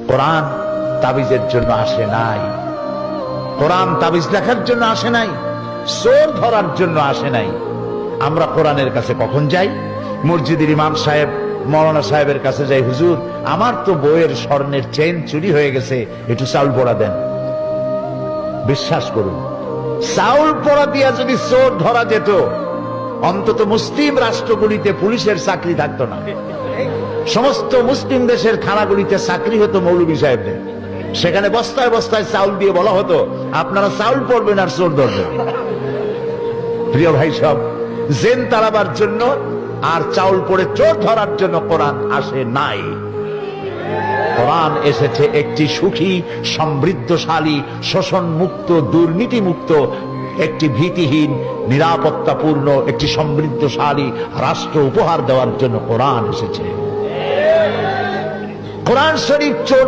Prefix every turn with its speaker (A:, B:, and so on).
A: কোরআন তাবিজের জন্য আসে নাই, কোরআন তাবিজ লেখার জন্য আসে নাই, চোর ধরার জন্য আসে নাই। আমরা কোরআনের কাছে কখন যাই? মসজিদের ইমাম সাহেব মৌলানা সাহেবের কাছে যাই, হুজুর আমার তো বইয়ের স্বর্ণের চেইন চুরি হয়ে গেছে, একটু চাউল পোড়া দেন। বিশ্বাস করুন, চাউল পোড়া দিয়া যদি চোর ধরা যেত, অন্তত মুসলিম রাষ্ট্রগুলিতে পুলিশের চাকরি থাকতো না। সমস্ত মুসলিম দেশের থানাগুলিতে চাকরি হতো মৌলভী সাহেবদের। সেখানে বস্তায় বস্তায় চাউল দিয়ে বলা হতো, আপনারা চাউল পড়বেন আর চোর ধরবেন। প্রিয় ভাই সব, জেন তাড়াবার জন্য আর চাউল পড়ে চোর ধরার জন্য কোরআন আসে নাই। কোরআন এসেছে একটি সুখী, সমৃদ্ধশালী, শোষণ মুক্ত, দুর্নীতি মুক্ত, একটি ভীতিহীন, নিরাপত্তাপূর্ণ, একটি সমৃদ্ধশালী রাষ্ট্র উপহার দেওয়ার জন্য কোরআন এসেছে। কোরআন শরীফ চোর